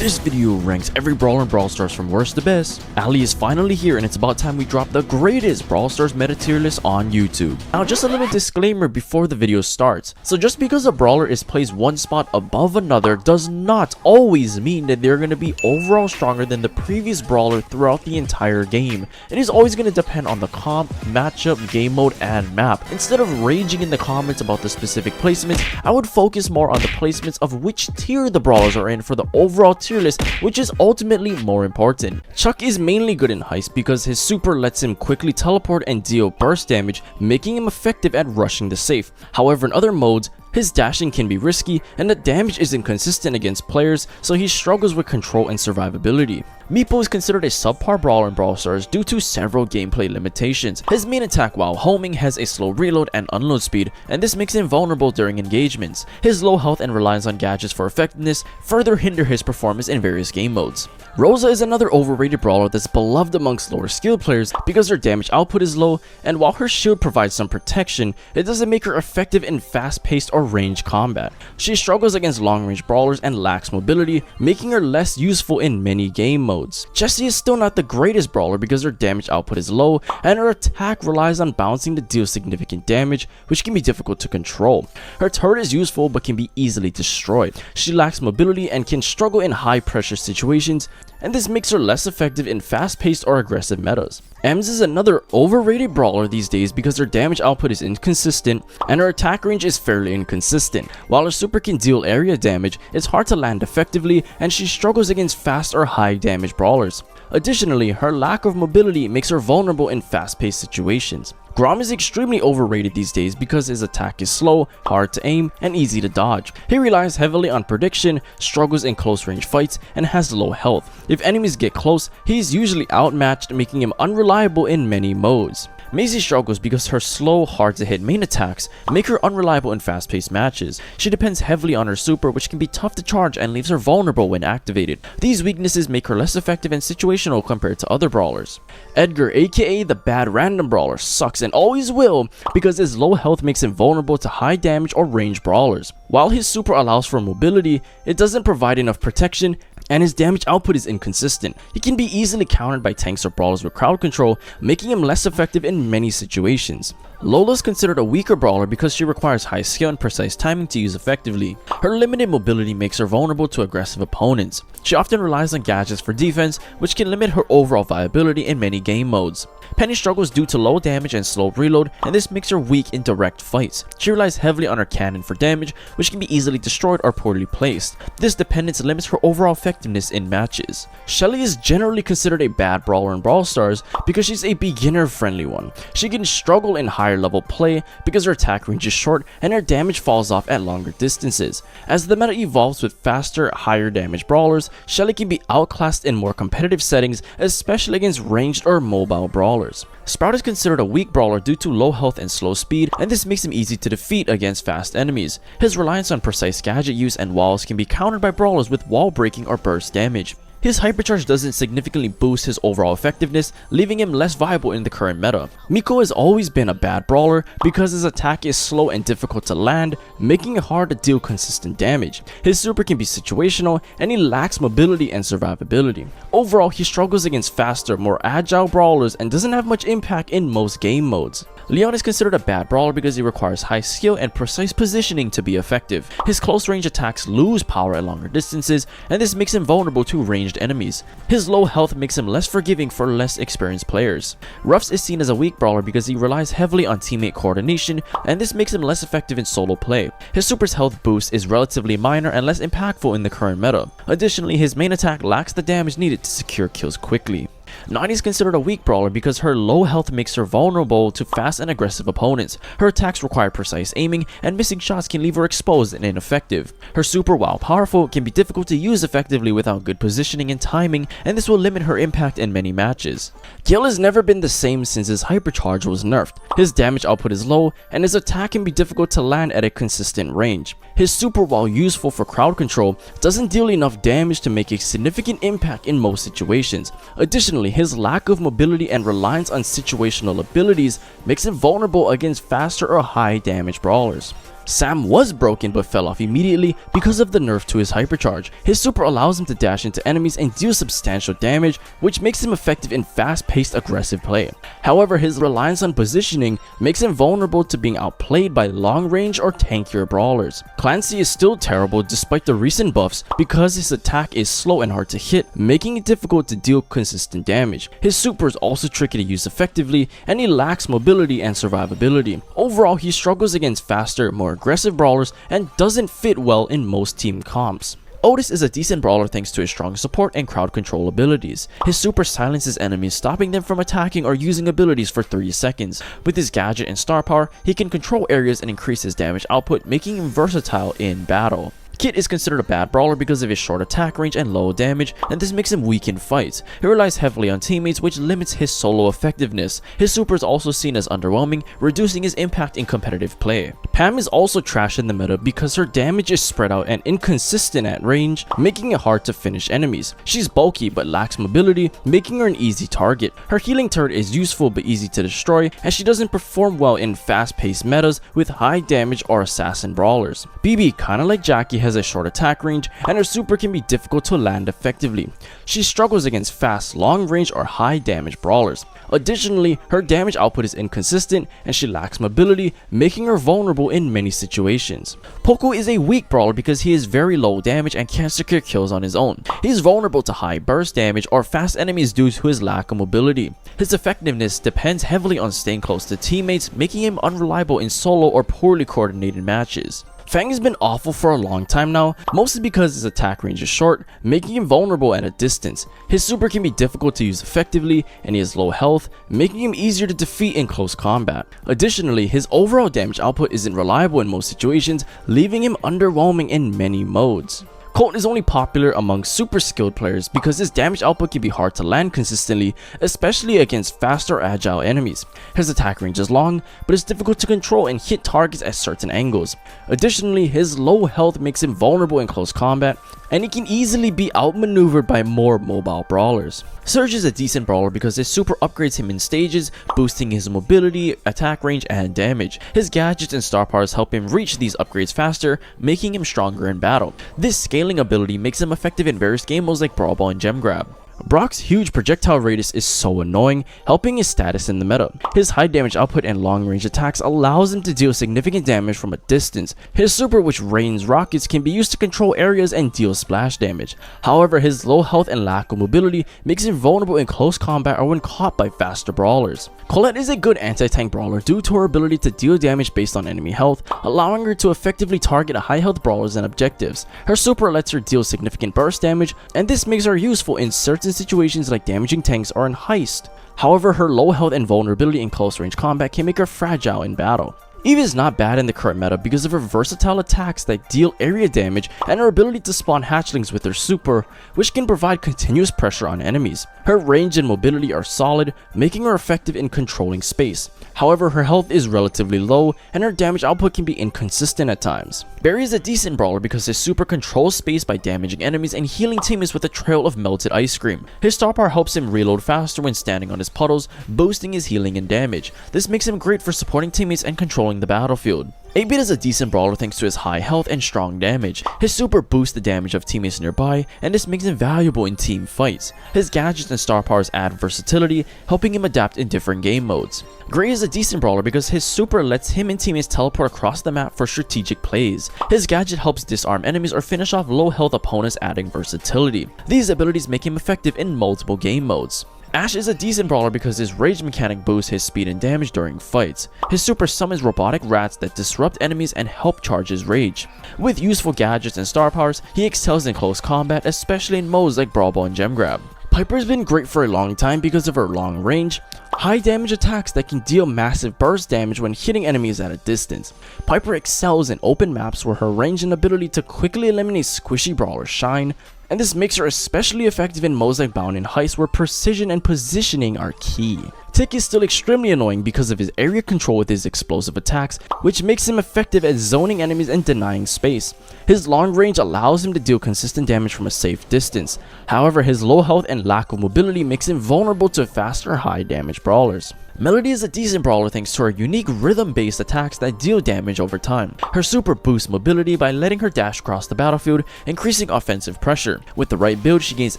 This video ranks every brawler in Brawl Stars from worst to best. Ali is finally here and it's about time we drop the greatest Brawl Stars meta tier list on YouTube. Now just a little disclaimer before the video starts. So just because a brawler is placed one spot above another does not always mean that they're going to be overall stronger than the previous brawler throughout the entire game. It is always going to depend on the comp, matchup, game mode, and map. Instead of raging in the comments about the specific placements, I would focus more on the placements of which tier the brawlers are in for the overall tier list, which is ultimately more important. Chuck is mainly good in Heist because his super lets him quickly teleport and deal burst damage, making him effective at rushing the safe. However, in other modes, his dashing can be risky and the damage is inconsistent against players, so he struggles with control and survivability. Meepo is considered a subpar brawler in Brawl Stars due to several gameplay limitations. His main attack while homing has a slow reload and unload speed, and this makes him vulnerable during engagements. His low health and reliance on gadgets for effectiveness further hinder his performance in various game modes. Rosa is another overrated brawler that's beloved amongst lower skilled players because her damage output is low, and while her shield provides some protection, it doesn't make her effective in fast-paced or ranged combat. She struggles against long-range brawlers and lacks mobility, making her less useful in many game modes. Jessie is still not the greatest brawler because her damage output is low, and her attack relies on bouncing to deal significant damage, which can be difficult to control. Her turret is useful but can be easily destroyed. She lacks mobility and can struggle in high-pressure situations, and this makes her less effective in fast-paced or aggressive metas. Ems is another overrated brawler these days because her damage output is inconsistent and her attack range is fairly inconsistent. While her super can deal area damage, it's hard to land effectively and she struggles against fast or high damage brawlers. Additionally, her lack of mobility makes her vulnerable in fast-paced situations. Grom is extremely overrated these days because his attack is slow, hard to aim, and easy to dodge. He relies heavily on prediction, struggles in close range fights, and has low health. If enemies get close, he is usually outmatched, making him unreliable in many modes. Maisie struggles because her slow, hard to hit main attacks make her unreliable in fast-paced matches. She depends heavily on her super, which can be tough to charge and leaves her vulnerable when activated. These weaknesses make her less effective and situational compared to other brawlers. Edgar, aka the bad random brawler, sucks and always will because his low health makes him vulnerable to high damage or range brawlers. While his super allows for mobility, it doesn't provide enough protection, and his damage output is inconsistent. He can be easily countered by tanks or brawlers with crowd control, making him less effective in many situations. Lola is considered a weaker brawler because she requires high skill and precise timing to use effectively. Her limited mobility makes her vulnerable to aggressive opponents. She often relies on gadgets for defense, which can limit her overall viability in many game modes. Penny struggles due to low damage and slow reload, and this makes her weak in direct fights. She relies heavily on her cannon for damage, which can be easily destroyed or poorly placed. This dependence limits her overall effectiveness in matches. Shelly is generally considered a bad brawler in Brawl Stars because she's a beginner-friendly one. She can struggle in higher level play because her attack range is short and her damage falls off at longer distances. As the meta evolves with faster, higher damage brawlers, Shelly can be outclassed in more competitive settings, especially against ranged or mobile brawlers. Sprout is considered a weak brawler due to low health and slow speed, and this makes him easy to defeat against fast enemies. His reliance on precise gadget use and walls can be countered by brawlers with wall breaking or burst damage. His hypercharge doesn't significantly boost his overall effectiveness, leaving him less viable in the current meta. Miko has always been a bad brawler because his attack is slow and difficult to land, making it hard to deal consistent damage. His super can be situational, and he lacks mobility and survivability. Overall, he struggles against faster, more agile brawlers and doesn't have much impact in most game modes. Leon is considered a bad brawler because he requires high skill and precise positioning to be effective. His close range attacks lose power at longer distances, and this makes him vulnerable to ranged enemies. His low health makes him less forgiving for less experienced players. Ruffs is seen as a weak brawler because he relies heavily on teammate coordination, and this makes him less effective in solo play. His super's health boost is relatively minor and less impactful in the current meta. Additionally, his main attack lacks the damage needed to secure kills quickly. Nani is considered a weak brawler because her low health makes her vulnerable to fast and aggressive opponents. Her attacks require precise aiming, and missing shots can leave her exposed and ineffective. Her super, while powerful, can be difficult to use effectively without good positioning and timing, and this will limit her impact in many matches. Gil has never been the same since his hypercharge was nerfed. His damage output is low, and his attack can be difficult to land at a consistent range. His super, while useful for crowd control, doesn't deal enough damage to make a significant impact in most situations. Additionally, his lack of mobility and reliance on situational abilities makes him vulnerable against faster or high damage brawlers. Sam was broken but fell off immediately because of the nerf to his hypercharge. His super allows him to dash into enemies and deal substantial damage, which makes him effective in fast-paced aggressive play. However, his reliance on positioning makes him vulnerable to being outplayed by long-range or tankier brawlers. Clancy is still terrible despite the recent buffs because his attack is slow and hard to hit, making it difficult to deal consistent damage. His super is also tricky to use effectively, and he lacks mobility and survivability. Overall, he struggles against faster, more aggressive brawlers and doesn't fit well in most team comps. Otis is a decent brawler thanks to his strong support and crowd control abilities. His super silences enemies, stopping them from attacking or using abilities for 3 seconds. With his gadget and star power, he can control areas and increase his damage output, making him versatile in battle. Kit is considered a bad brawler because of his short attack range and low damage, and this makes him weak in fights. He relies heavily on teammates, which limits his solo effectiveness. His super is also seen as underwhelming, reducing his impact in competitive play. Pam is also trash in the meta because her damage is spread out and inconsistent at range, making it hard to finish enemies. She's bulky but lacks mobility, making her an easy target. Her healing turret is useful but easy to destroy, and she doesn't perform well in fast-paced metas with high damage or assassin brawlers. BB, kinda like Jackie, has a short attack range, and her super can be difficult to land effectively. She struggles against fast, long range or high damage brawlers. Additionally, her damage output is inconsistent and she lacks mobility, making her vulnerable in many situations. Poco is a weak brawler because he is very low damage and can't secure kills on his own. He is vulnerable to high burst damage or fast enemies due to his lack of mobility. His effectiveness depends heavily on staying close to teammates, making him unreliable in solo or poorly coordinated matches. Fang has been awful for a long time now, mostly because his attack range is short, making him vulnerable at a distance. His super can be difficult to use effectively, and he has low health, making him easier to defeat in close combat. Additionally, his overall damage output isn't reliable in most situations, leaving him underwhelming in many modes. Colt is only popular among super skilled players because his damage output can be hard to land consistently, especially against faster agile enemies. His attack range is long, but it's difficult to control and hit targets at certain angles. Additionally, his low health makes him vulnerable in close combat, and he can easily be outmaneuvered by more mobile brawlers. Surge is a decent brawler because his super upgrades him in stages, boosting his mobility, attack range, and damage. His gadgets and star powers help him reach these upgrades faster, making him stronger in battle. This scaling ability makes him effective in various game modes like Brawl Ball and Gem Grab. Brock's huge projectile radius is so annoying, helping his status in the meta. His high damage output and long range attacks allows him to deal significant damage from a distance. His super, which rains rockets, can be used to control areas and deal splash damage. However, his low health and lack of mobility makes him vulnerable in close combat or when caught by faster brawlers. Colette is a good anti-tank brawler due to her ability to deal damage based on enemy health, allowing her to effectively target high health brawlers and objectives. Her super lets her deal significant burst damage, and this makes her useful in certain situations like damaging tanks or in heist. However, her low health and vulnerability in close range combat can make her fragile in battle. Eve is not bad in the current meta because of her versatile attacks that deal area damage and her ability to spawn hatchlings with her super, which can provide continuous pressure on enemies. Her range and mobility are solid, making her effective in controlling space. However, her health is relatively low and her damage output can be inconsistent at times. Barry is a decent brawler because his super controls space by damaging enemies and healing teammates with a trail of melted ice cream. His star power helps him reload faster when standing on his puddles, boosting his healing and damage. This makes him great for supporting teammates and controlling the battlefield. 8-Bit is a decent brawler thanks to his high health and strong damage. His super boosts the damage of teammates nearby, and this makes him valuable in team fights. His gadgets and star powers add versatility, helping him adapt in different game modes. Gray is a decent brawler because his super lets him and teammates teleport across the map for strategic plays. His gadget helps disarm enemies or finish off low health opponents, adding versatility. These abilities make him effective in multiple game modes. Ash is a decent brawler because his rage mechanic boosts his speed and damage during fights. His super summons robotic rats that disrupt enemies and help charge his rage. With useful gadgets and star powers, he excels in close combat, especially in modes like Brawl Ball and Gem Grab. Piper has been great for a long time because of her long range, high damage attacks that can deal massive burst damage when hitting enemies at a distance. Piper excels in open maps where her range and ability to quickly eliminate squishy brawlers shine, and this makes her especially effective in modes like Bound and Heist where precision and positioning are key. Tick is still extremely annoying because of his area control with his explosive attacks, which makes him effective at zoning enemies and denying space. His long range allows him to deal consistent damage from a safe distance. However, his low health and lack of mobility makes him vulnerable to faster high damage brawlers. Melody is a decent brawler thanks to her unique rhythm-based attacks that deal damage over time. Her super boosts mobility by letting her dash across the battlefield, increasing offensive pressure. With the right build, she gains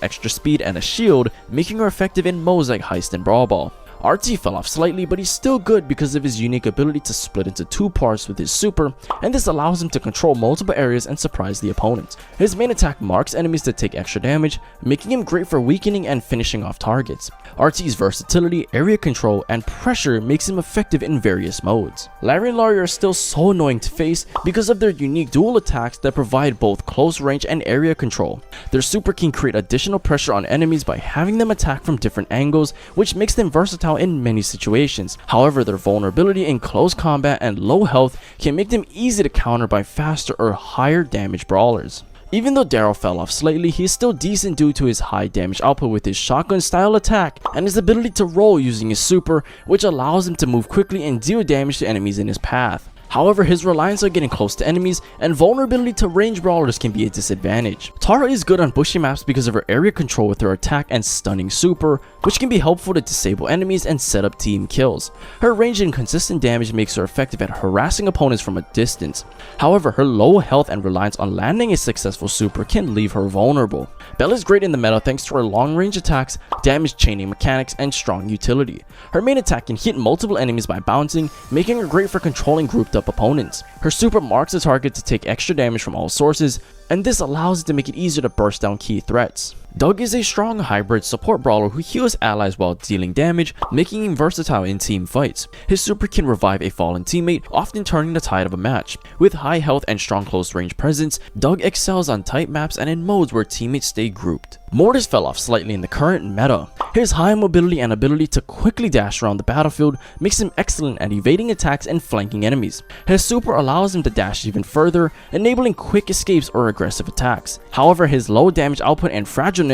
extra speed and a shield, making her effective in modes like Heist and Brawl Ball. RT fell off slightly, but he's still good because of his unique ability to split into two parts with his super, and this allows him to control multiple areas and surprise the opponent. His main attack marks enemies to take extra damage, making him great for weakening and finishing off targets. RT's versatility, area control, and pressure makes him effective in various modes. Larry and Larry are still so annoying to face because of their unique dual attacks that provide both close range and area control. Their super can create additional pressure on enemies by having them attack from different angles, which makes them versatile in many situations. However, their vulnerability in close combat and low health can make them easy to counter by faster or higher damage brawlers. Even though Daryl fell off slightly, he is still decent due to his high damage output with his shotgun style attack and his ability to roll using his super, which allows him to move quickly and deal damage to enemies in his path. However, his reliance on getting close to enemies and vulnerability to range brawlers can be a disadvantage. Tara is good on bushy maps because of her area control with her attack and stunning super, which can be helpful to disable enemies and set up team kills. Her range and consistent damage makes her effective at harassing opponents from a distance. However, her low health and reliance on landing a successful super can leave her vulnerable. Belle is great in the meta thanks to her long range attacks, damage chaining mechanics, and strong utility. Her main attack can hit multiple enemies by bouncing, making her great for controlling grouped up opponents. Her super marks the target to take extra damage from all sources, and this allows it to make it easier to burst down key threats. Doug is a strong hybrid support brawler who heals allies while dealing damage, making him versatile in team fights. His super can revive a fallen teammate, often turning the tide of a match. With high health and strong close range presence, Doug excels on tight maps and in modes where teammates stay grouped. Mortis fell off slightly in the current meta. His high mobility and ability to quickly dash around the battlefield makes him excellent at evading attacks and flanking enemies. His super allows him to dash even further, enabling quick escapes or aggressive attacks. However, his low damage output and fragileness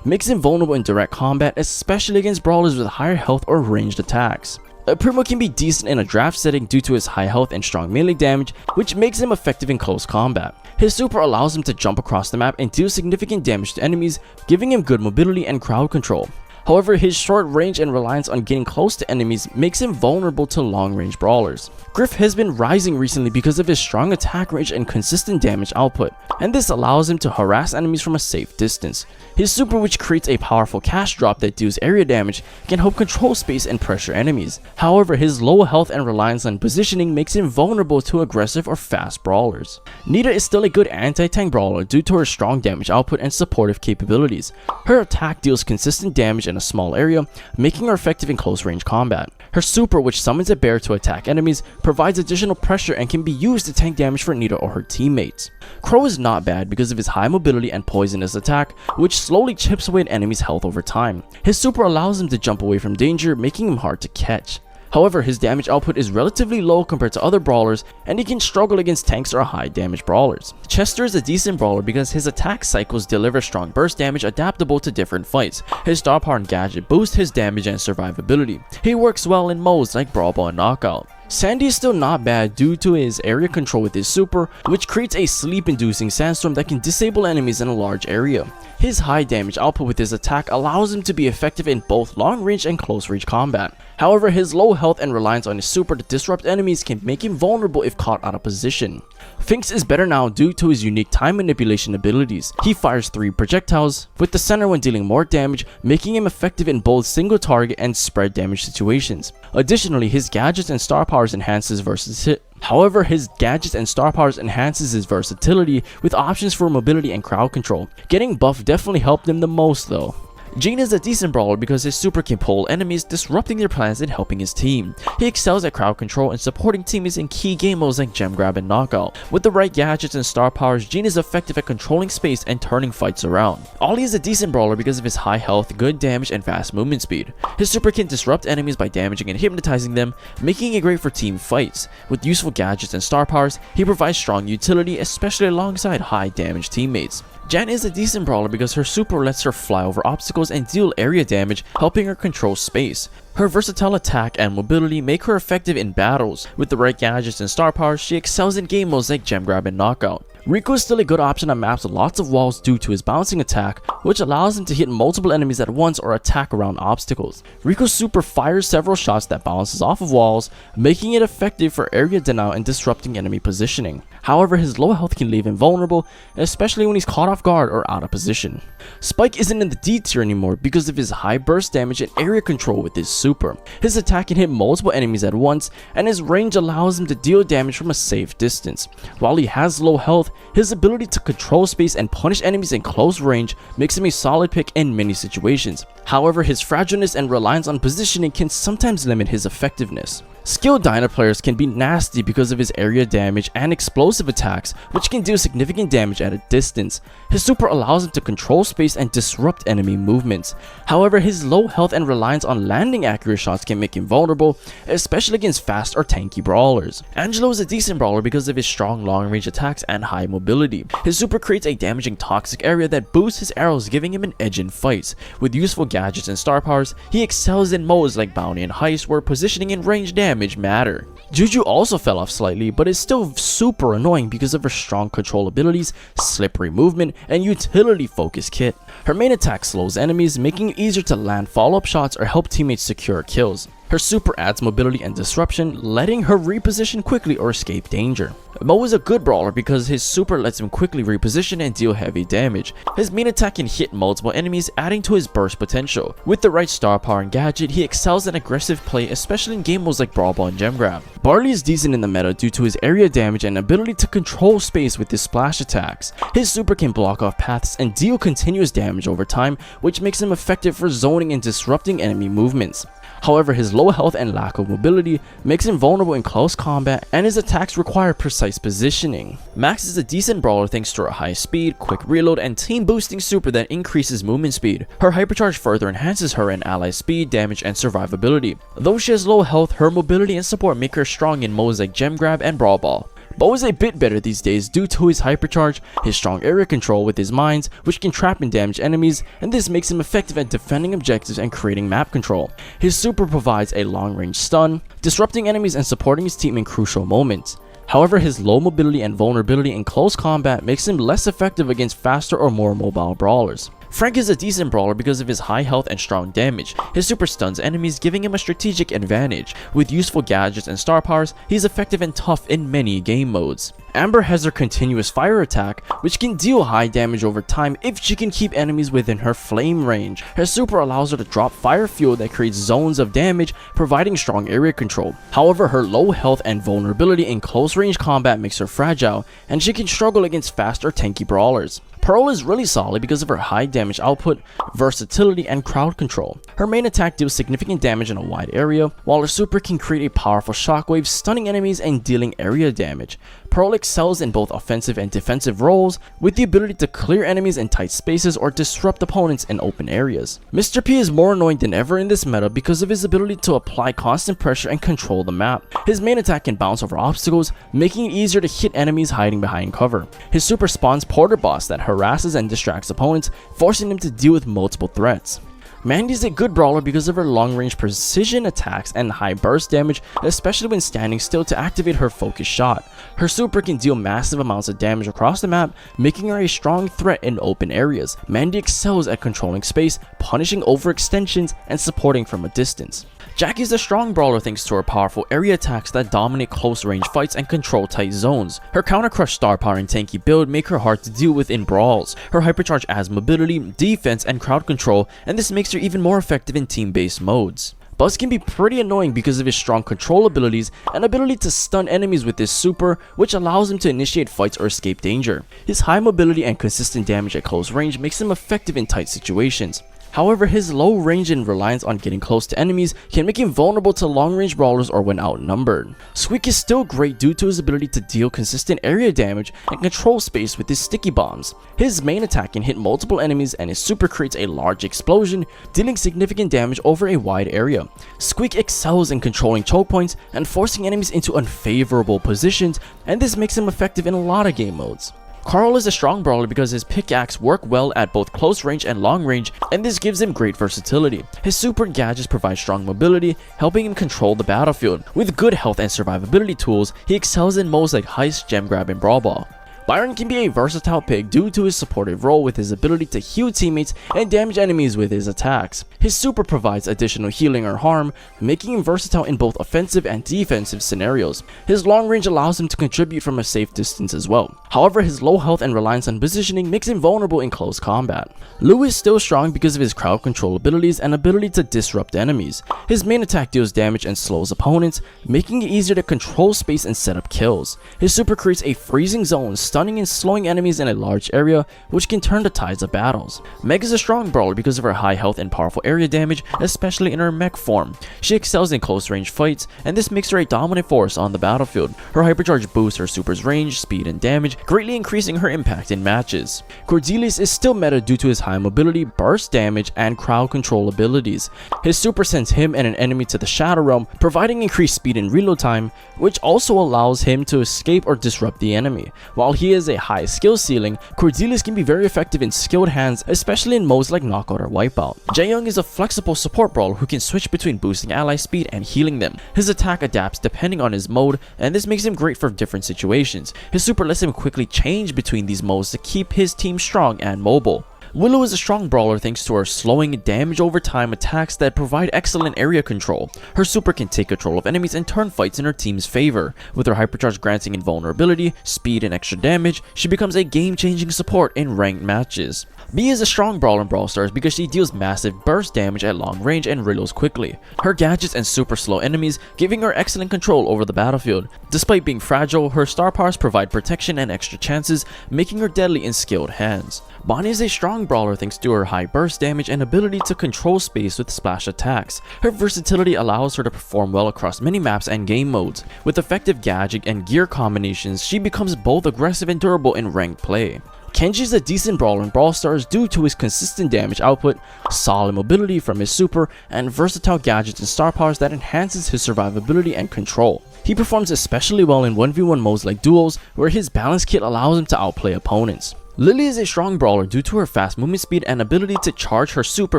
makes him vulnerable in direct combat, especially against brawlers with higher health or ranged attacks. Primo can be decent in a draft setting due to his high health and strong melee damage, which makes him effective in close combat. His super allows him to jump across the map and deal significant damage to enemies, giving him good mobility and crowd control. However, his short range and reliance on getting close to enemies makes him vulnerable to long-range brawlers. Griff has been rising recently because of his strong attack range and consistent damage output, and this allows him to harass enemies from a safe distance. His super, which creates a powerful cash drop that deals area damage, can help control space and pressure enemies. However, his low health and reliance on positioning makes him vulnerable to aggressive or fast brawlers. Nita is still a good anti-tank brawler due to her strong damage output and supportive capabilities. Her attack deals consistent damage in a small area, making her effective in close range combat. Her super, which summons a bear to attack enemies, provides additional pressure and can be used to tank damage for Nita or her teammates. Crow is not bad because of his high mobility and poisonous attack, which slowly chips away at enemies' health over time. His super allows him to jump away from danger, making him hard to catch. However, his damage output is relatively low compared to other brawlers, and he can struggle against tanks or high damage brawlers. Chester is a decent brawler because his attack cycles deliver strong burst damage adaptable to different fights. His star power and gadget boost his damage and survivability. He works well in modes like Brawl Ball and Knockout. Sandy is still not bad due to his area control with his super, which creates a sleep-inducing sandstorm that can disable enemies in a large area. His high damage output with his attack allows him to be effective in both long range and close range combat. However, his low health and reliance on his super to disrupt enemies can make him vulnerable if caught out of position. Finks is better now due to his unique time manipulation abilities. He fires 3 projectiles, with the center one dealing more damage, making him effective in both single target and spread damage situations. Additionally, his gadgets and star powers enhances versatility. However, his gadgets and star powers enhances his versatility with options for mobility and crowd control. Getting buffed definitely helped him the most though. Gene is a decent brawler because his super can pull enemies, disrupting their plans and helping his team. He excels at crowd control and supporting teammates in key game modes like Gem Grab and Knockout. With the right gadgets and star powers, Gene is effective at controlling space and turning fights around. Ollie is a decent brawler because of his high health, good damage, and fast movement speed. His super can disrupt enemies by damaging and hypnotizing them, making it great for team fights. With useful gadgets and star powers, he provides strong utility, especially alongside high damage teammates. Jan is a decent brawler because her super lets her fly over obstacles and deal area damage, helping her control space. Her versatile attack and mobility make her effective in battles. With the right gadgets and star powers, she excels in game modes like gem grab and knockout. Rico is still a good option on maps with lots of walls due to his bouncing attack, which allows him to hit multiple enemies at once or attack around obstacles. Rico's super fires several shots that bounces off of walls, making it effective for area denial and disrupting enemy positioning. However, his low health can leave him vulnerable, especially when he's caught off guard or out of position. Spike isn't in the D tier anymore because of his high burst damage and area control with his super. His attack can hit multiple enemies at once, and his range allows him to deal damage from a safe distance. While he has low health, his ability to control space and punish enemies in close range makes him a solid pick in many situations. However, his fragileness and reliance on positioning can sometimes limit his effectiveness. Skilled Dyna players can be nasty because of his area damage and explosive attacks, which can do significant damage at a distance. His super allows him to control space and disrupt enemy movements. However, his low health and reliance on landing accurate shots can make him vulnerable, especially against fast or tanky brawlers. Angelo is a decent brawler because of his strong long range attacks and high mobility. His super creates a damaging toxic area that boosts his arrows, giving him an edge in fights. With useful gadgets and star powers, he excels in modes like bounty and heist where positioning and range damage matter. Juju also fell off slightly, but is still super annoying because of her strong control abilities, slippery movement, and utility focused kit. Her main attack slows enemies, making it easier to land follow-up shots or help teammates secure kills. Her super adds mobility and disruption, letting her reposition quickly or escape danger. Mo is a good brawler because his super lets him quickly reposition and deal heavy damage. His main attack can hit multiple enemies, adding to his burst potential. With the right star power and gadget, he excels in aggressive play, especially in game modes like Brawl and Gem Grab. Barley is decent in the meta due to his area damage and ability to control space with his splash attacks. His super can block off paths and deal continuous damage over time, which makes him effective for zoning and disrupting enemy movements. However, his low health and lack of mobility makes him vulnerable in close combat, and his attacks require precise positioning. Max is a decent brawler thanks to her high speed, quick reload, and team boosting super that increases movement speed. Her hypercharge further enhances her and ally speed, damage, and survivability. Though she has low health, her mobility and support make her strong in modes like Gem Grab and Brawl Ball. Bo is a bit better these days due to his hypercharge, his strong area control with his mines, which can trap and damage enemies, and this makes him effective at defending objectives and creating map control. His super provides a long range stun, disrupting enemies and supporting his team in crucial moments. However, his low mobility and vulnerability in close combat makes him less effective against faster or more mobile brawlers. Frank is a decent brawler because of his high health and strong damage. His super stuns enemies, giving him a strategic advantage. With useful gadgets and star powers, he's effective and tough in many game modes. Amber has her continuous fire attack, which can deal high damage over time if she can keep enemies within her flame range. Her super allows her to drop fire fuel that creates zones of damage, providing strong area control. However, her low health and vulnerability in close range combat makes her fragile, and she can struggle against fast or tanky brawlers. Pearl is really solid because of her high damage output, versatility, and crowd control. Her main attack deals significant damage in a wide area, while her super can create a powerful shockwave, stunning enemies and dealing area damage. Pearl excels in both offensive and defensive roles, with the ability to clear enemies in tight spaces or disrupt opponents in open areas. Mr. P is more annoying than ever in this meta because of his ability to apply constant pressure and control the map. His main attack can bounce over obstacles, making it easier to hit enemies hiding behind cover. His super spawns Porter Boss that harasses and distracts opponents, forcing them to deal with multiple threats. Mandy is a good brawler because of her long-range precision attacks and high burst damage, especially when standing still to activate her focus shot. Her super can deal massive amounts of damage across the map, making her a strong threat in open areas. Mandy excels at controlling space, punishing overextensions, and supporting from a distance. Jackie is a strong brawler thanks to her powerful area attacks that dominate close range fights and control tight zones. Her counter crush star power and tanky build make her hard to deal with in brawls. Her hypercharge adds mobility, defense, and crowd control, and this makes her even more effective in team-based modes. Buzz can be pretty annoying because of his strong control abilities and ability to stun enemies with his super, which allows him to initiate fights or escape danger. His high mobility and consistent damage at close range makes him effective in tight situations. However, his low range and reliance on getting close to enemies can make him vulnerable to long-range brawlers or when outnumbered. Squeak is still great due to his ability to deal consistent area damage and control space with his sticky bombs. His main attack can hit multiple enemies and his super creates a large explosion, dealing significant damage over a wide area. Squeak excels in controlling choke points and forcing enemies into unfavorable positions, and this makes him effective in a lot of game modes. Carl is a strong brawler because his pickaxe work well at both close range and long range, and this gives him great versatility. His super and gadgets provide strong mobility, helping him control the battlefield. With good health and survivability tools, he excels in modes like heist, gem grab, and brawl ball. Byron can be a versatile pick due to his supportive role with his ability to heal teammates and damage enemies with his attacks. His super provides additional healing or harm, making him versatile in both offensive and defensive scenarios. His long range allows him to contribute from a safe distance as well. However, his low health and reliance on positioning makes him vulnerable in close combat. Lou is still strong because of his crowd control abilities and ability to disrupt enemies. His main attack deals damage and slows opponents, making it easier to control space and set up kills. His super creates a freezing zone, stunning and slowing enemies in a large area, which can turn the tides of battles. Meg is a strong brawler because of her high health and powerful area damage, especially in her mech form. She excels in close range fights, and this makes her a dominant force on the battlefield. Her hypercharge boosts her super's range, speed, and damage, greatly increasing her impact in matches. Cordelius is still meta due to his high mobility, burst damage, and crowd control abilities. His super sends him and an enemy to the Shadow Realm, providing increased speed and reload time, which also allows him to escape or disrupt the enemy. While he has a high skill ceiling, Cordelius can be very effective in skilled hands, especially in modes like Knockout or Wipeout. Jaeyoung is a flexible support brawler who can switch between boosting ally speed and healing them. His attack adapts depending on his mode, and this makes him great for different situations. His super lets him quickly change between these modes to keep his team strong and mobile. Willow is a strong brawler thanks to her slowing damage over time attacks that provide excellent area control. Her super can take control of enemies and turn fights in her team's favor. With her hypercharge granting invulnerability, speed, and extra damage, she becomes a game-changing support in ranked matches. Bea is a strong brawler in Brawl Stars because she deals massive burst damage at long range and reloads quickly. Her gadgets and super slow enemies, giving her excellent control over the battlefield. Despite being fragile, her star powers provide protection and extra chances, making her deadly in skilled hands. Bonnie is a strong brawler thanks to her high burst damage and ability to control space with splash attacks. Her versatility allows her to perform well across many maps and game modes. With effective gadget and gear combinations, she becomes both aggressive and durable in ranked play. Kenji is a decent brawler in Brawl Stars due to his consistent damage output, solid mobility from his super, and versatile gadgets and star powers that enhances his survivability and control. He performs especially well in 1v1 modes like duels, where his balance kit allows him to outplay opponents. Lily is a strong brawler due to her fast movement speed and ability to charge her super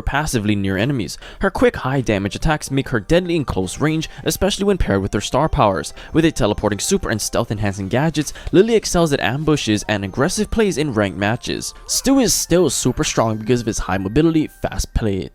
passively near enemies. Her quick high damage attacks make her deadly in close range, especially when paired with her star powers. With a teleporting super and stealth enhancing gadgets, Lily excels at ambushes and aggressive plays in ranked matches. Stu is still super strong because of his high mobility, fast-paced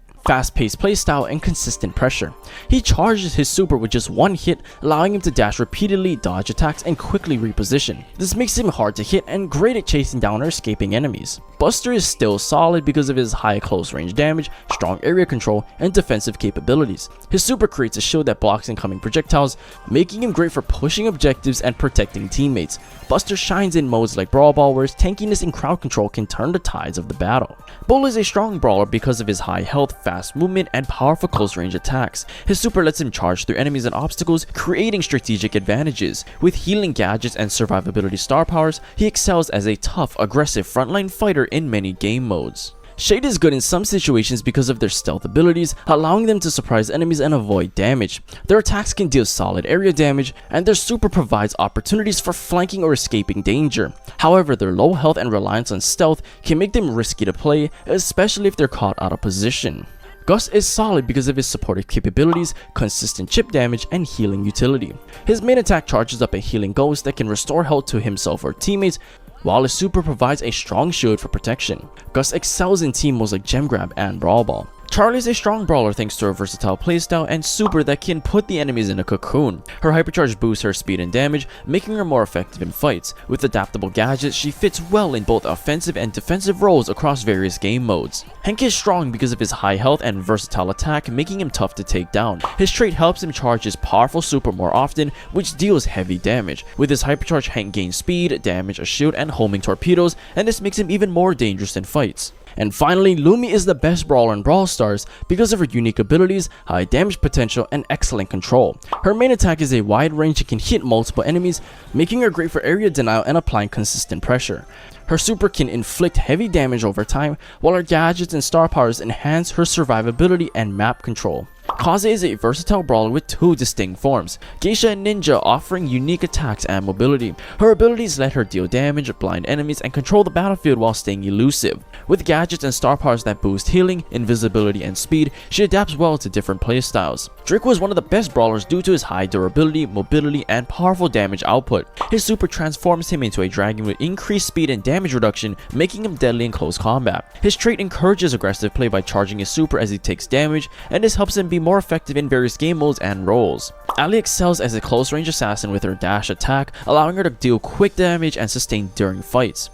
playstyle, and consistent pressure. He charges his super with just one hit, allowing him to dash repeatedly, dodge attacks, and quickly reposition. This makes him hard to hit and great at chasing down or escaping enemies. Buster is still solid because of his high close range damage, strong area control, and defensive capabilities. His super creates a shield that blocks incoming projectiles, making him great for pushing objectives and protecting teammates. Buster shines in modes like Brawl Ball, where his tankiness and crowd control can turn the tides of the battle. Bull is a strong brawler because of his high health, fast movement, and powerful close range attacks. His super lets him charge through enemies and obstacles, creating strategic advantages. With healing gadgets and survivability star powers, he excels as a tough, aggressive frontline fighter in many game modes. Shade is good in some situations because of their stealth abilities, allowing them to surprise enemies and avoid damage. Their attacks can deal solid area damage, and their super provides opportunities for flanking or escaping danger. However, their low health and reliance on stealth can make them risky to play, especially if they're caught out of position. Gus is solid because of his supportive capabilities, consistent chip damage, and healing utility. His main attack charges up a healing ghost that can restore health to himself or teammates, while his super provides a strong shield for protection. Gus excels in team modes like Gem Grab and Brawl Ball. Charlie is a strong brawler thanks to her versatile playstyle and super that can put the enemies in a cocoon. Her hypercharge boosts her speed and damage, making her more effective in fights. With adaptable gadgets, she fits well in both offensive and defensive roles across various game modes. Hank is strong because of his high health and versatile attack, making him tough to take down. His trait helps him charge his powerful super more often, which deals heavy damage. With his hypercharge, Hank gains speed, damage, a shield, and homing torpedoes, and this makes him even more dangerous in fights. And finally, Lumi is the best brawler in Brawl Stars because of her unique abilities, high damage potential, and excellent control. Her main attack is a wide range and can hit multiple enemies, making her great for area denial and applying consistent pressure. Her super can inflict heavy damage over time, while her gadgets and star powers enhance her survivability and map control. Kaze is a versatile brawler with two distinct forms, Geisha and Ninja, offering unique attacks and mobility. Her abilities let her deal damage, blind enemies, and control the battlefield while staying elusive. With gadgets and star powers that boost healing, invisibility, and speed, she adapts well to different playstyles. Drake was one of the best brawlers due to his high durability, mobility, and powerful damage output. His super transforms him into a dragon with increased speed and damage reduction, making him deadly in close combat. His trait encourages aggressive play by charging his super as he takes damage, and this helps him be more effective in various game modes and roles. Ali excels as a close range assassin with her dash attack, allowing her to deal quick damage and sustain during fights.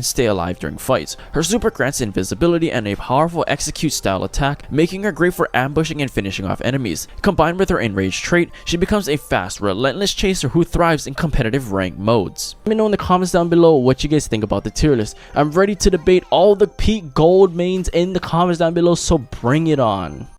Stay alive during fights. Her super grants invisibility and a powerful execute style attack, making her great for ambushing and finishing off enemies. Combined with her enraged trait, she becomes a fast, relentless chaser who thrives in competitive rank modes. Let me know in the comments down below what you guys think about the tier list. I'm ready to debate all the peak gold mains in the comments down below, so bring it on.